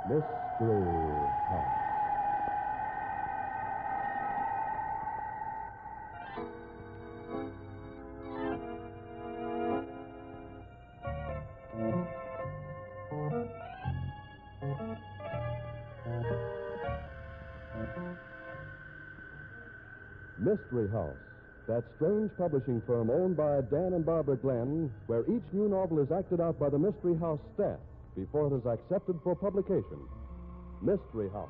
Mystery House. Mystery House, that strange publishing firm owned by Dan and Barbara Glenn, where each new novel is acted out by the Mystery House staff before it is accepted for publication. Mystery House.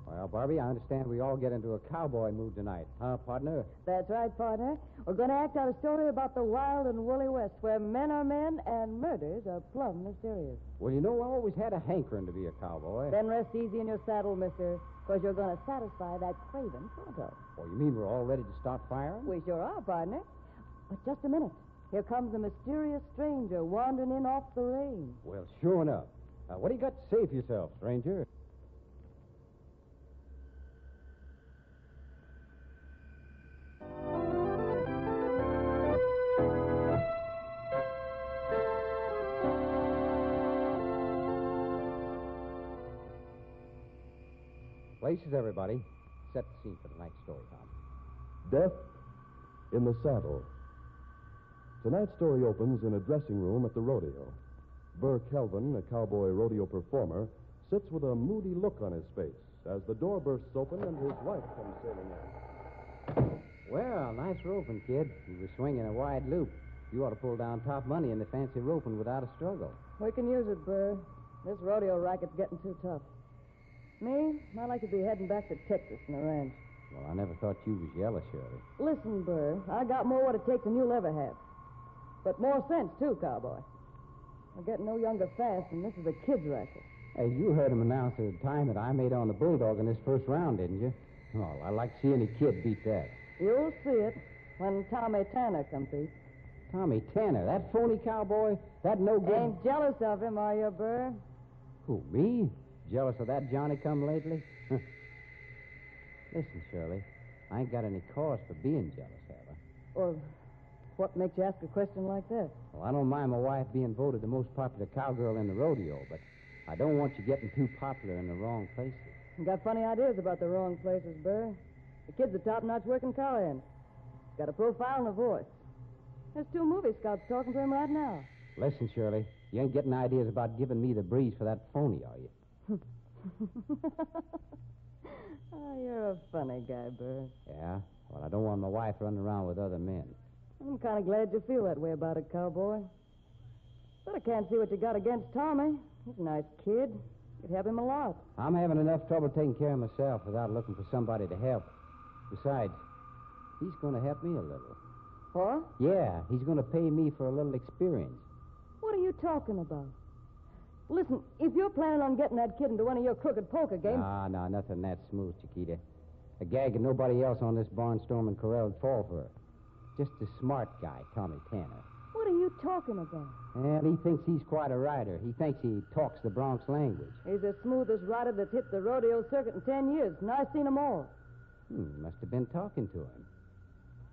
Well, Barbie, I understand we all get into a cowboy mood tonight, huh, partner? That's right, partner. We're going to act out a story about the wild and woolly West, where men are men and murders are plumb mysterious. Well, you know, I always had a hankering to be a cowboy. Then rest easy in your saddle, mister, because you're going to satisfy that craving pronto. Oh, you mean we're all ready to start firing? We sure are, partner. But just a minute. Here comes a mysterious stranger wandering in off the range. Well, sure enough. What do you got to say for yourself, stranger? Places, everybody. Set the scene for tonight's story, Tom. Death in the Saddle. Tonight's story opens in a dressing room at the rodeo. Burr Kelvin, a cowboy rodeo performer, sits with a moody look on his face as the door bursts open and his wife comes sailing in. Well, nice roping, kid. You were swinging a wide loop. You ought to pull down top money in the fancy roping without a struggle. We can use it, Burr. This rodeo racket's getting too tough. Me, I like to be heading back to Texas in a ranch. Well, I never thought you was jealous, Shirley. Listen, Burr, I got more what it takes than you'll ever have. But more sense, too, cowboy. We're getting no younger fast, and this is a kid's racket. Hey, you heard him announce the time that I made on the Bulldog in this first round, didn't you? Well, I'd like to see any kid beat that. You'll see it when Tommy Tanner competes. Tommy Tanner, that phony cowboy, that no good... Ain't jealous of him, are you, Burr? Who, me? Jealous of that Johnny-come-lately? Listen, Shirley, I ain't got any cause for being jealous, have I? Well, what makes you ask a question like that? Well, I don't mind my wife being voted the most popular cowgirl in the rodeo, but I don't want you getting too popular in the wrong places. You got funny ideas about the wrong places, Burr. The kid's a top-notch working cowhand. Got a profile and a voice. There's 2 movie scouts talking to him right now. Listen, Shirley, you ain't getting ideas about giving me the breeze for that phony, are you? Oh, you're a funny guy, Burr. Yeah? Well, I don't want my wife running around with other men. I'm kind of glad you feel that way about it, cowboy. But I can't see what you got against Tommy. He's a nice kid. You'd help him a lot. I'm having enough trouble taking care of myself without looking for somebody to help. Besides, he's going to help me a little. What? Yeah, he's going to pay me for a little experience. What are you talking about? Listen, if you're planning on getting that kid into one of your crooked poker games... No, nothing that smooth, Chiquita. A gag and nobody else on this barnstorming corral would fall for her. Just a smart guy, Tommy Tanner. What are you talking about? Well, he thinks he's quite a rider. He thinks he talks the Bronx language. He's the smoothest rider that's hit the rodeo circuit in 10 years, and I've seen them all. Must have been talking to him.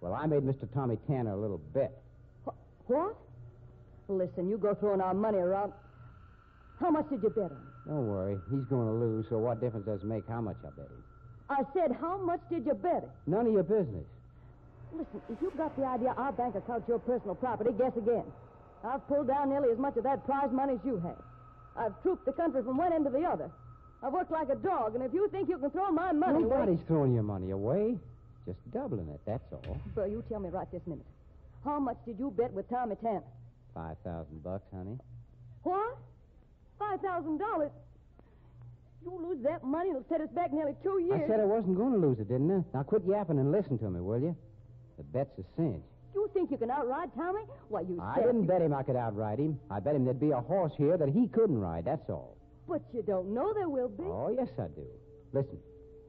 Well, I made Mr. Tommy Tanner a little bet. What? Listen, you go throwing our money around... How much did you bet on? Don't worry. He's going to lose, so what difference does it make how much I bet him? I said, how much did you bet him? None of your business. Listen, if you've got the idea our bank account's your personal property, guess again. I've pulled down nearly as much of that prize money as you have. I've trooped the country from one end to the other. I've worked like a dog, and if you think you can throw my money away... Nobody's throwing your money away. Just doubling it, that's all. Bro, you tell me right this minute. How much did you bet with Tommy Tanner? $5,000, honey. What? $5,000? You lose that money, it'll set us back nearly 2 years. I said I wasn't going to lose it, didn't I? Now quit yapping and listen to me, will you? The bet's a cinch. You think you can outride Tommy? Why, you I said... didn't bet him I could outride him. I bet him there'd be a horse here that he couldn't ride, that's all. But you don't know there will be. Oh, yes, I do. Listen,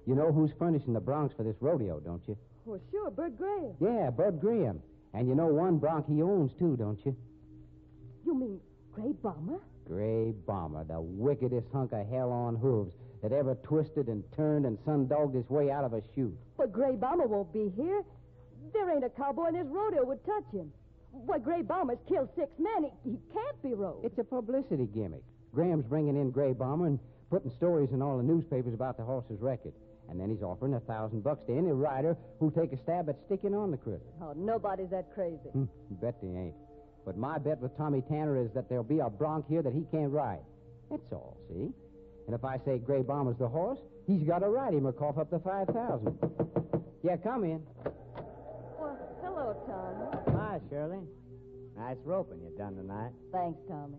you know who's furnishing the broncs for this rodeo, don't you? Well, sure, Bert Graham. Yeah, Bud Graham. And you know one bronc he owns, too, don't you? You mean Gray Bomber? Gray Bomber, the wickedest hunk of hell on hooves that ever twisted and turned and sun-dogged his way out of a chute. But Gray Bomber won't be here. There ain't a cowboy in this rodeo would touch him. Why, Gray Bomber's killed 6 men. He can't be rode. It's a publicity gimmick. Graham's bringing in Gray Bomber and putting stories in all the newspapers about the horse's record. And then he's offering $1,000 to any rider who'll take a stab at sticking on the critter. Oh, nobody's that crazy. Bet they ain't. But my bet with Tommy Tanner is that there'll be a bronc here that he can't ride. That's all, see? And if I say Gray Bomber's the horse, he's got to ride him or cough up the $5,000. Yeah, come in. Well, hello, Tommy. Hi, Shirley. Nice roping you done tonight. Thanks, Tommy.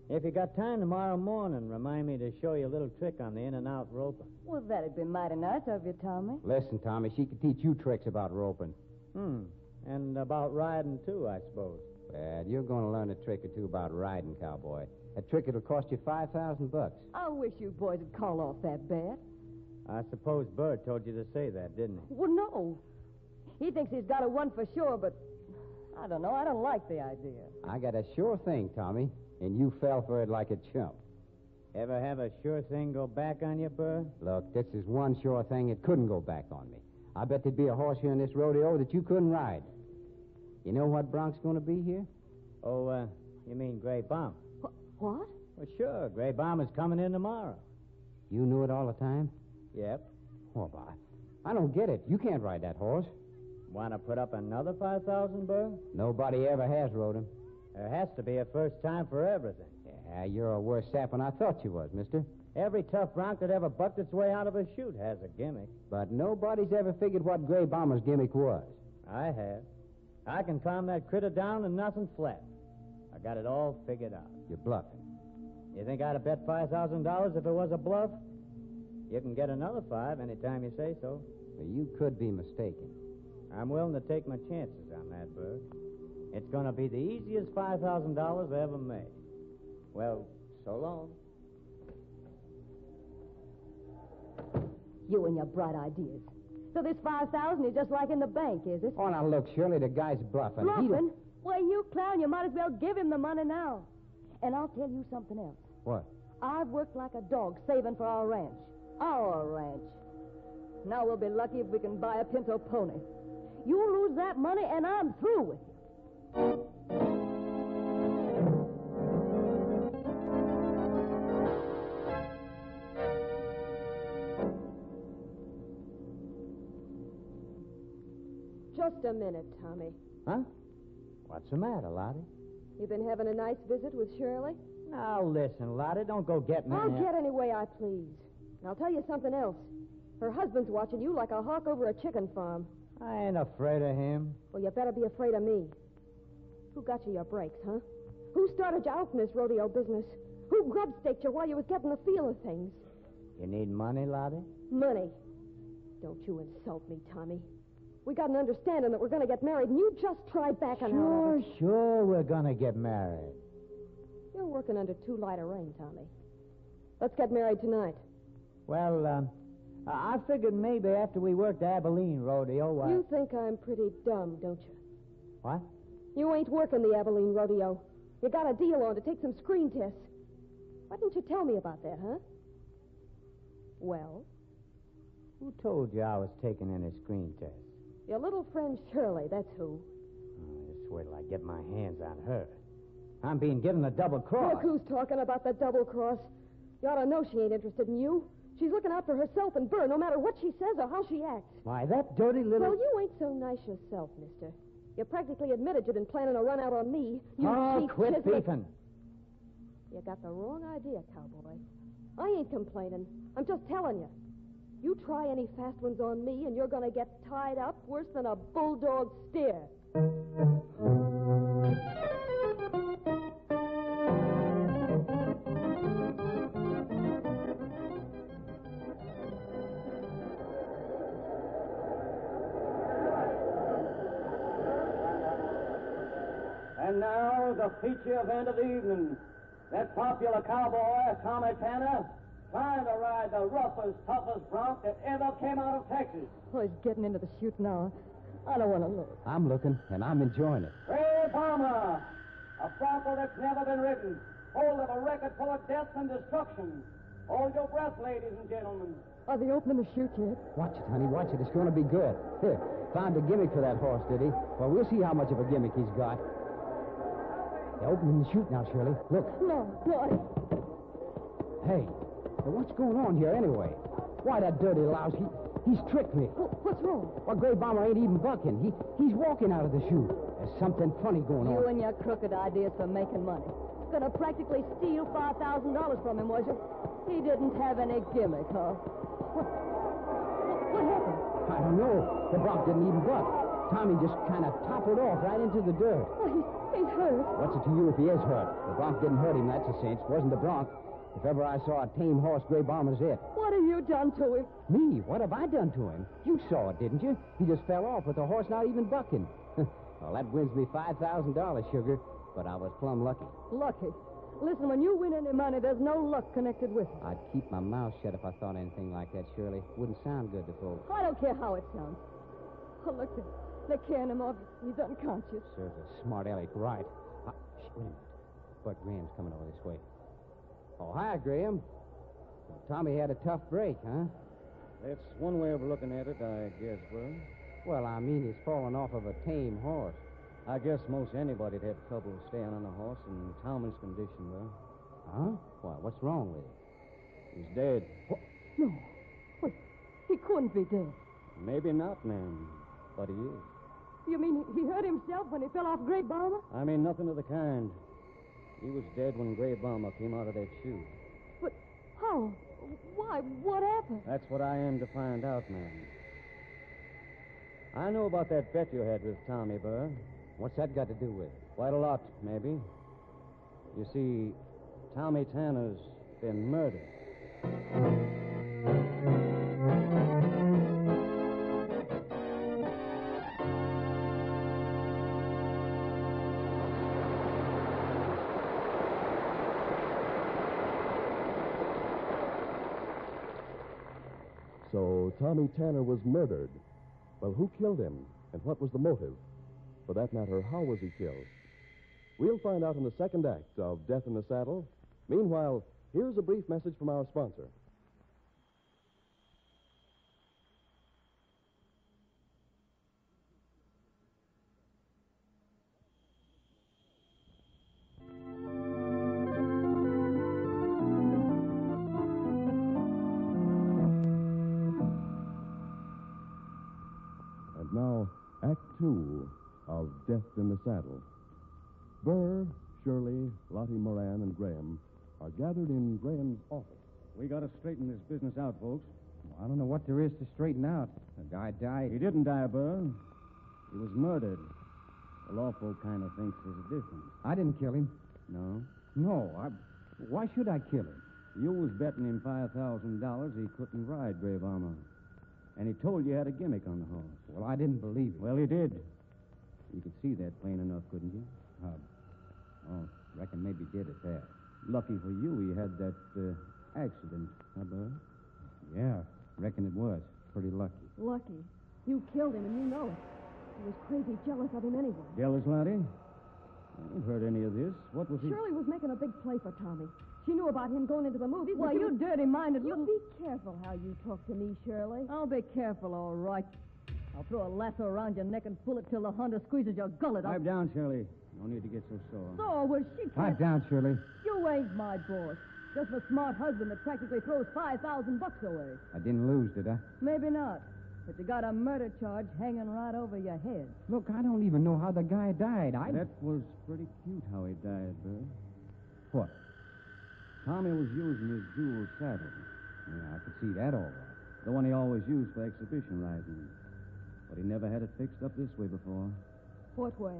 If you got time tomorrow morning, remind me to show you a little trick on the in-and-out roping. Well, that'd be mighty nice of you, Tommy. Listen, Tommy, she could teach you tricks about roping. And about riding, too, I suppose. Well, you're going to learn a trick or two about riding, cowboy. A trick that'll cost you $5,000. I wish you boys would call off that bet. I suppose Bert told you to say that, didn't he? Well, no. He thinks he's got a one for sure, but I don't know. I don't like the idea. I got a sure thing, Tommy, and you fell for it like a chump. Ever have a sure thing go back on you, Bert? Look, this is one sure thing that couldn't go back on me. I bet there'd be a horse here in this rodeo that you couldn't ride. You know what bronc's going to be here? Oh, you mean Gray Bomb? What? Well, sure. Gray Bomb is coming in tomorrow. You knew it all the time? Yep. Oh, boy. I don't get it. You can't ride that horse. Want to put up another $5,000, Bert? Nobody ever has rode him. There has to be a first time for everything. Yeah, you're a worse sap than I thought you was, mister. Every tough bronc that ever bucked its way out of a chute has a gimmick. But nobody's ever figured what Gray Bomber's gimmick was. I have. I can calm that critter down and nothing flat. I got it all figured out. You're bluffing. You think I'd have bet $5,000 if it was a bluff? You can get another $5 anytime you say so. Well, you could be mistaken. I'm willing to take my chances on that, Bert. It's going to be the easiest $5,000 I ever made. Well, so long. You and your bright ideas. So this $5,000 is just like in the bank, is it? Oh, now look, Shirley, the guy's bluffing. Bluffing? Why, you clown, you might as well give him the money now. And I'll tell you something else. What? I've worked like a dog saving for our ranch. Our ranch. Now we'll be lucky if we can buy a pinto pony. You lose that money, and I'm through with you. Just a minute, Tommy. Huh? What's the matter, Lottie? You been having a nice visit with Shirley? Now, listen, Lottie, don't go getting I'll in there. get any way I please. And I'll tell you something else. Her husband's watching you like a hawk over a chicken farm. I ain't afraid of him. Well, you better be afraid of me. Who got you your breaks, huh? Who started you out in this rodeo business? Who grub-staked you while you was getting the feel of things? You need money, Lottie? Money. Don't you insult me, Tommy. We got an understanding that we're going to get married, and you just tried backing out of it. Sure, we're going to get married. You're working under too light a rein, Tommy. Let's get married tonight. Well, I figured maybe after we worked the Abilene rodeo, You think I'm pretty dumb, don't you? What? You ain't working the Abilene rodeo. You got a deal on to take some screen tests. Why didn't you tell me about that, huh? Well? Who told you I was taking any screen tests? Your little friend Shirley, that's who. Oh, just wait till I get my hands on her. I'm being given a double cross. Look who's talking about the double cross. You ought to know she ain't interested in you. She's looking out for herself and Burr, no matter what she says or how she acts. Why, that dirty little... Well, you ain't so nice yourself, mister. You practically admitted you'd been planning a run out on me. You cheap quit chiseler. beefing. You got the wrong idea, cowboy. I ain't complaining. I'm just telling you. You try any fast ones on me, and you're going to get tied up worse than a bulldog steer. And now, the feature event of the evening. That popular cowboy, Tommy Tanner, trying to ride the roughest, toughest bronc that ever came out of Texas. Oh, he's getting into the chute now. I don't want to look. I'm looking, and I'm enjoying it. Gray Bomber, a bronco that's never been ridden, hold of a record full of death and destruction. Hold your breath, ladies and gentlemen. Are they opening the chute yet? Watch it, honey. Watch it. It's going to be good. Here, Found a gimmick for that horse, did he? Well, we'll see how much of a gimmick he's got. They're opening the chute now, Shirley. Look. No, boy. Hey, what's going on here anyway? Why, that dirty louse, he's tricked me. What's wrong? Well, Gray Bomber ain't even bucking. He's walking out of the chute. There's something funny going on. You and your crooked ideas for making money. Gonna practically steal $5,000 from him, was you? He didn't have any gimmick, huh? What happened? I don't know. The bronc didn't even buck. Tommy just kind of toppled off right into the dirt. Oh, he's hurt. What's it to you if he is hurt? The bronc didn't hurt him, that's a cinch. Wasn't the bronc. If ever I saw a tame horse, Gray Bomber's it. What have you done to him? Me? What have I done to him? You saw it, didn't you? He just fell off with the horse not even bucking. Well, that wins me $5,000, Sugar. But I was plumb lucky. Lucky? Listen, when you win any money, there's no luck connected with it. I'd keep my mouth shut if I thought anything like that, Shirley. Wouldn't sound good to folks. I don't care how it sounds. Oh, look, they're carrying him off. He's unconscious. Serves a smart aleck right. Wait a minute. Bud Graham's coming over this way. Oh, hi, Graham. Well, Tommy had a tough break, huh? That's one way of looking at it, I guess, Bud. Well, I mean, he's fallen off of a tame horse. I guess most anybody'd have trouble staying on a horse in Tommy's condition, Bud. Huh? Why, what's wrong with him? He's dead. What? No. Wait, he couldn't be dead. Maybe not, ma'am, but he is. You mean he hurt himself when he fell off Gray Bomber? I mean nothing of the kind. He was dead when Gray Bomber came out of that chute. But how? Why? What happened? That's what I am to find out, ma'am. I know about that bet you had with Tommy, Burr. What's that got to do with it? Quite a lot, maybe. You see, Tommy Tanner's been murdered. So Tommy Tanner was murdered. Well, who killed him, and what was the motive? For that matter, how was he killed? We'll find out in the second act of Death in the Saddle. Meanwhile, here's a brief message from our sponsor. And now, Act Two of Death in the Saddle. Burr, Shirley, Lottie Moran, and Graham are gathered in Graham's office. We got to straighten this business out, folks. Well, I don't know what there is to straighten out. The guy died. He didn't die, Burr. He was murdered. The law folk kind of thinks there's a difference. I didn't kill him. No? No, why should I kill him? You was betting him $5,000 he couldn't ride Gray Bomber. And he told you had a gimmick on the horse. Well, I didn't believe it. Well, he did. You could see that plain enough, couldn't you? Reckon maybe did at that. Lucky for you, he had that accident, huh, Burr? Yeah, reckon it was. Pretty lucky. Lucky. You killed him, and you know it. He was crazy jealous of him anyway. Jealous, Lottie? I ain't heard any of this. What was he... Shirley was making a big play for Tommy. She knew about him going into the movies. Why, you dirty-minded You little... be careful how you talk to me, Shirley. I'll be careful, all right. I'll throw a lasso around your neck and pull it till the hunter squeezes your gullet. Pipe down, Shirley. No need to get so sore. So, well, she can't... Pipe down, Shirley. You ain't my boss. Just a smart husband that practically throws $5,000 away. I didn't lose, did I? Maybe not. But you got a murder charge hanging right over your head. Look, I don't even know how the guy died. That was pretty cute how he died, Burr. What? Tommy was using his jewel saddle. Yeah, I could see that all right. The one he always used for exhibition riding. But he never had it fixed up this way before. What way?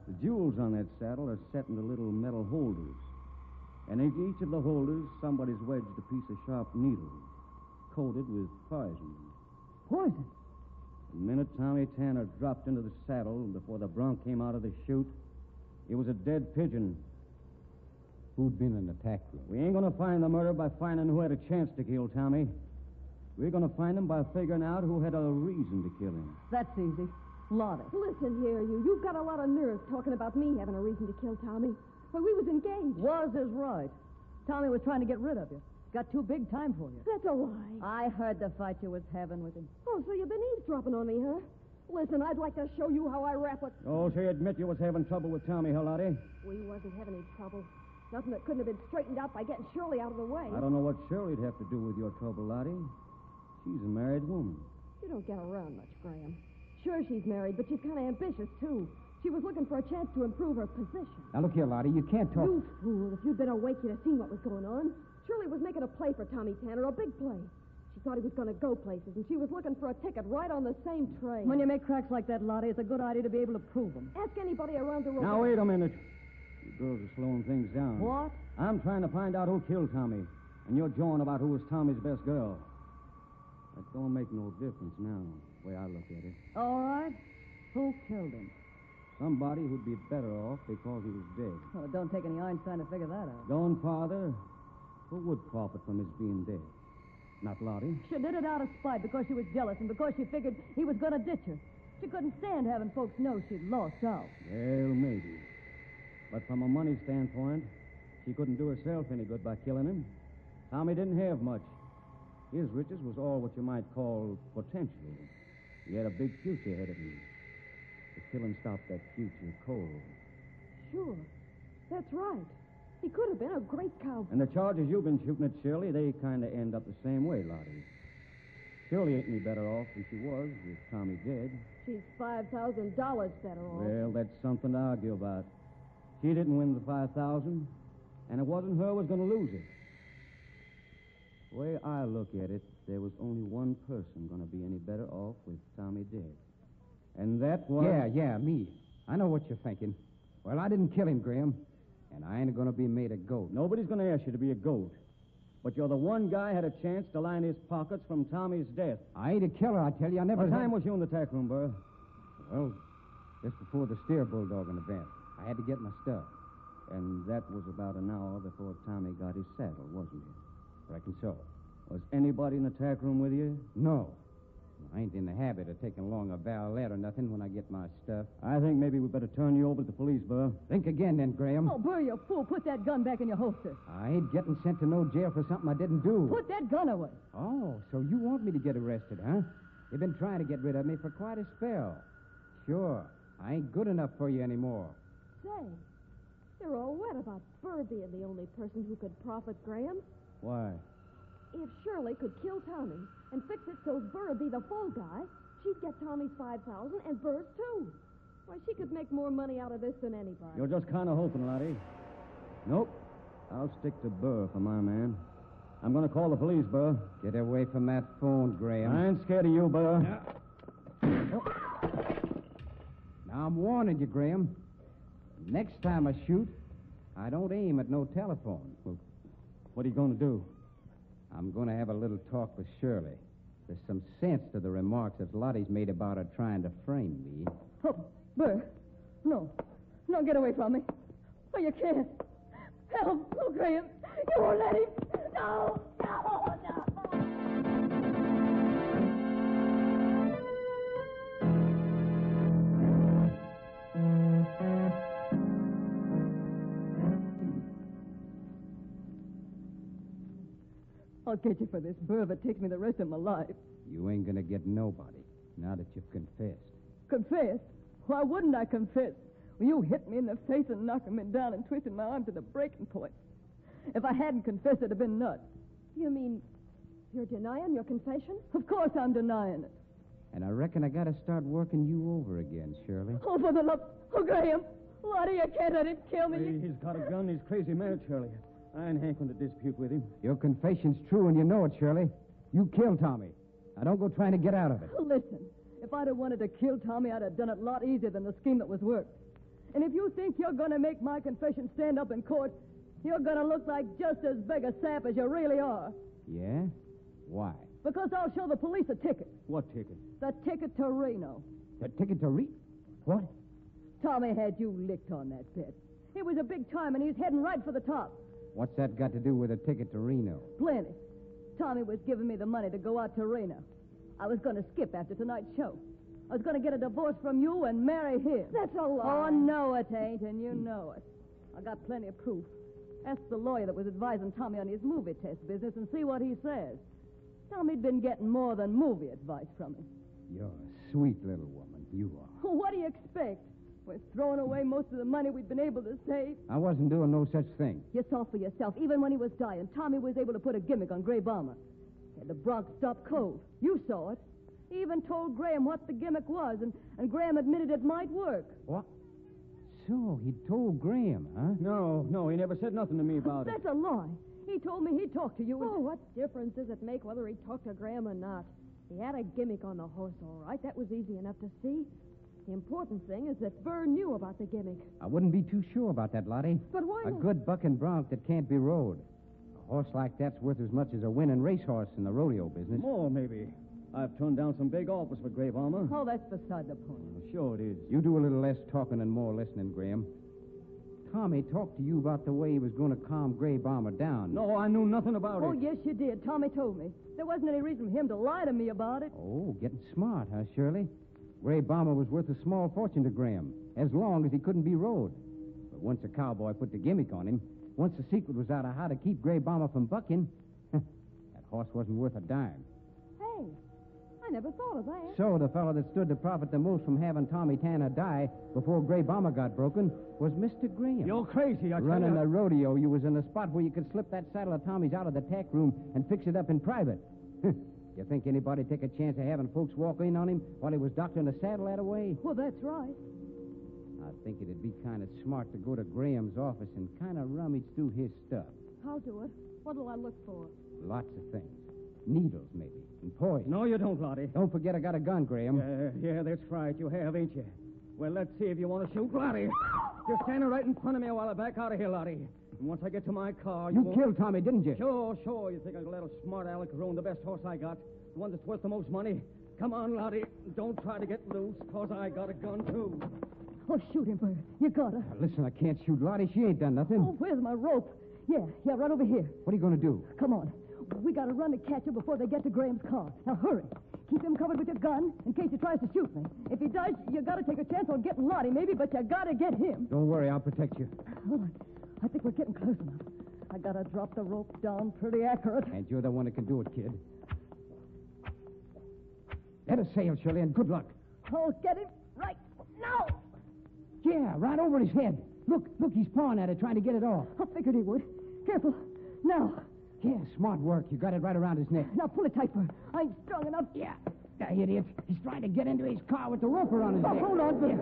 The jewels on that saddle are set into little metal holders. And in each of the holders, somebody's wedged a piece of sharp needle, coated with poison. Poison? The minute Tommy Tanner dropped into the saddle before the bronc came out of the chute, he was a dead pigeon. Who'd been in the attack room? We ain't going to find the murderer by finding who had a chance to kill Tommy. We're going to find him by figuring out who had a reason to kill him. That's easy. Lottie. Listen here, you've got a lot of nerve talking about me having a reason to kill Tommy. Well, we was engaged. Was is right. Tommy was trying to get rid of you. Got too big time for you. That's a lie. I heard the fight you was having with him. Oh, so you've been eavesdropping on me, huh? Listen, I'd like to show you how I rap it. Oh, so you admit you was having trouble with Tommy, huh, Lottie? We wasn't having any trouble. Nothing that couldn't have been straightened out by getting Shirley out of the way. I don't know what Shirley'd have to do with your trouble, Lottie. She's a married woman. You don't get around much, Graham. Sure, she's married, but she's kind of ambitious, too. She was looking for a chance to improve her position. Now, look here, Lottie, you can't talk... You fool. If you'd been awake, you'd have seen what was going on. Shirley was making a play for Tommy Tanner, a big play. She thought he was going to go places, and she was looking for a ticket right on the same train. When you make cracks like that, Lottie, it's a good idea to be able to prove them. Ask anybody around the road. Now, wait a minute. You girls are slowing things down. What? I'm trying to find out who killed Tommy, and you're jawing about who was Tommy's best girl. That don't make no difference now, the way I look at it. All right. Who killed him? Somebody who'd be better off because he was dead. Oh, it don't take any Einstein to figure that out. Going farther, who would profit from his being dead? Not Lottie. She did it out of spite because she was jealous and because she figured he was going to ditch her. She couldn't stand having folks know she'd lost out. Well, maybe. But from a money standpoint, she couldn't do herself any good by killing him. Tommy didn't have much. His riches was all what you might call potential. He had a big future ahead of him. The killing stopped that future cold. Sure. That's right. He could have been a great cowboy. And the charges you've been shooting at Shirley, they kind of end up the same way, Lottie. Shirley ain't any better off than she was with Tommy dead. She's $5,000 better off. Well, that's something to argue about. She didn't win the $5,000, and it wasn't her who was going to lose it. The way I look at it, there was only one person going to be any better off with Tommy dead. And that was... Yeah, me. I know what you're thinking. Well, I didn't kill him, Graham. And I ain't going to be made a goat. Nobody's going to ask you to be a goat. But you're the one guy had a chance to line his pockets from Tommy's death. I ain't a killer, I tell you. I never... What time was you in the tack room, Burr? Well, just before the steer bulldogging event. I had to get my stuff. And that was about an hour before Tommy got his saddle, wasn't it? Reckon so. Was anybody in the tack room with you? No. I ain't in the habit of taking along a valet or nothing when I get my stuff. I think maybe we better turn you over to the police, Burr. Think again, then, Graham. Oh, Burr, you fool. Put that gun back in your holster. I ain't getting sent to no jail for something I didn't do. Put that gun away. Oh, so you want me to get arrested, huh? You've been trying to get rid of me for quite a spell. Sure. I ain't good enough for you anymore. Say, you're all wet about Burr being the only person who could profit, Graham. Why? If Shirley could kill Tommy and fix it so Burr would be the fall guy, she'd get Tommy's $5,000 and Burr's too. Why, she could make more money out of this than anybody. You're just kind of hoping, Lottie. Nope. I'll stick to Burr for my man. I'm going to call the police, Burr. Get away from that phone, Graham. I ain't scared of you, Burr. Now, I'm warning you, Graham. Next time I shoot, I don't aim at no telephone. Well, what are you going to do? I'm going to have a little talk with Shirley. There's some sense to the remarks that Lottie's made about her trying to frame me. Oh, Burr. No. No, get away from me. Oh, you can't. Help. Oh, Graham. You won't let him. No. I'll get you for this, Burr, if it takes me the rest of my life. You ain't going to get nobody now that you've confessed. Confess? Why wouldn't I confess? Well, you hit me in the face and knocked me down and twisted my arm to the breaking point. If I hadn't confessed, it'd have been nuts. You mean you're denying your confession? Of course I'm denying it. And I reckon I got to start working you over again, Shirley. Oh, for the love... Oh, Graham. Lottie, you can't let him kill me. Hey, he's got a gun. He's crazy mad, Shirley. I ain't going to dispute with him. Your confession's true, and you know it, Shirley. You killed Tommy. Now, don't go trying to get out of it. Listen, if I'd have wanted to kill Tommy, I'd have done it a lot easier than the scheme that was worked. And if you think you're going to make my confession stand up in court, you're going to look like just as big a sap as you really are. Yeah? Why? Because I'll show the police a ticket. What ticket? The ticket to Reno. The ticket to What? Tommy had you licked on that bet. It was a big time, and he's heading right for the top. What's that got to do with a ticket to Reno? Plenty. Tommy was giving me the money to go out to Reno. I was going to skip after tonight's show. I was going to get a divorce from you and marry him. That's a lie. Oh, no, it ain't, and you know it. I got plenty of proof. Ask the lawyer that was advising Tommy on his movie test business and see what he says. Tommy'd been getting more than movie advice from him. You're a sweet little woman. You are. What do you expect? We're throwing away most of the money we'd been able to save. I wasn't doing no such thing. You saw for yourself. Even when he was dying, Tommy was able to put a gimmick on Gray Bomber. Had the Bronx stop cold. You saw it. He even told Graham what the gimmick was, and Graham admitted it might work. What? So, he told Graham, huh? No, he never said nothing to me about it. That's a lie. He told me he'd talk to you. Oh, what difference does it make whether he talked to Graham or not? He had a gimmick on the horse, all right. That was easy enough to see. The important thing is that Burr knew about the gimmick. I wouldn't be too sure about that, Lottie. But why A not? good bucking bronc that can't be rode. A horse like that's worth as much as a winning racehorse in the rodeo business. More, maybe. I've turned down some big offers for Gray Bomber. Oh, that's beside the point. Sure it is. You do a little less talking and more listening, Graham. Tommy talked to you about the way he was going to calm Gray Bomber down. No, I knew nothing about Oh, it. yes, you did. Tommy told me. There wasn't any reason for him to lie to me about it. Oh, getting smart, huh, Shirley? Gray Bomber was worth a small fortune to Graham, as long as he couldn't be rode. But once a cowboy put the gimmick on him, once the secret was out of how to keep Gray Bomber from bucking, that horse wasn't worth a dime. Hey, I never thought of that. So the fellow that stood to profit the most from having Tommy Tanner die before Gray Bomber got broken was Mr. Graham. You're crazy, I tell Running you. the rodeo, you was in a spot where you could slip that saddle of Tommy's out of the tack room and fix it up in private. You think anybody'd take a chance of having folks walk in on him while he was doctoring the saddle that way? Well, that's right. I think it'd be kind of smart to go to Graham's office and kind of rummage through his stuff. I'll do it. What'll I look for? Lots of things. Needles, maybe, and poison. No, you don't, Lottie. Don't forget I got a gun, Graham. Yeah, that's right. You have, ain't you? Well, let's see if you want to shoot, Lottie. Just stand right in front of me while I back out of here, Lottie. And once I get to my car, You won't... killed Tommy, didn't you? Sure. You think I'll let a smart aleck ruin the best horse I got? The one that's worth the most money? Come on, Lottie. Don't try to get loose, because I got a gun, too. Oh, shoot him, Bert. You gotta. Now, listen, I can't shoot Lottie. She ain't done nothing. Oh, where's my rope? Yeah, right over here. What are you going to do? Come on. We gotta run to catch him before they get to Graham's car. Now, hurry. Keep him covered with your gun in case he tries to shoot me. If he does, you gotta take a chance on getting Lottie, maybe, but you gotta get him. Don't worry, I'll protect you. Hold on. I think we're getting close enough. I gotta drop the rope down pretty accurate. And you're the one that can do it, kid. Let us sail, Shirley, and good luck. I'll get him right now. Yeah, right over his head. Look, he's pawing at it, trying to get it off. I figured he would. Careful. Now. Yeah, smart work. You got it right around his neck. Now pull it tight, Bert. I ain't strong enough. Yeah, that idiot. He's trying to get into his car with the rope around his Oh, neck. hold on, Bert.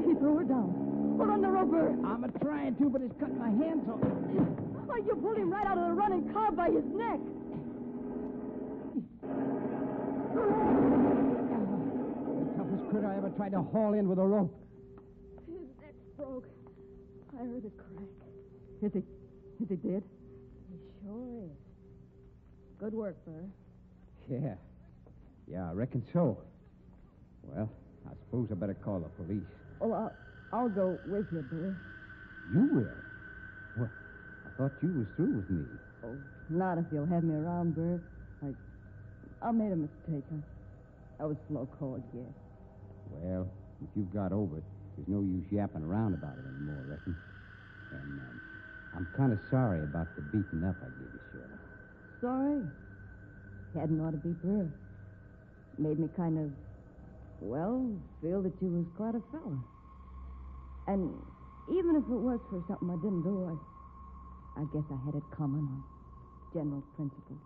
He threw her down. Hold on the rope, Bert. I'm trying to, but it's cutting my hands off. Oh, you pulled him right out of the running car by his neck. The toughest critter I ever tried to haul in with a rope. His neck's broke. I heard it crack. Is he dead? He sure is. Good work, Burr. Yeah, I reckon so. Well, I suppose I better call the police. Oh, I'll go with you, Bert. You will? Well, I thought you was through with me. Oh, not if you'll have me around, Bert. I made a mistake. I was slow-called, yes. Well, if you've got over it, there's no use yapping around about it anymore, I reckon. And I'm kind of sorry about the beating up I gave you, Shirley. Sorry. Hadn't ought to be, Bert. Made me kind of, feel that you was quite a fella. And even if it was for something I didn't do, I guess I had it coming on general principles.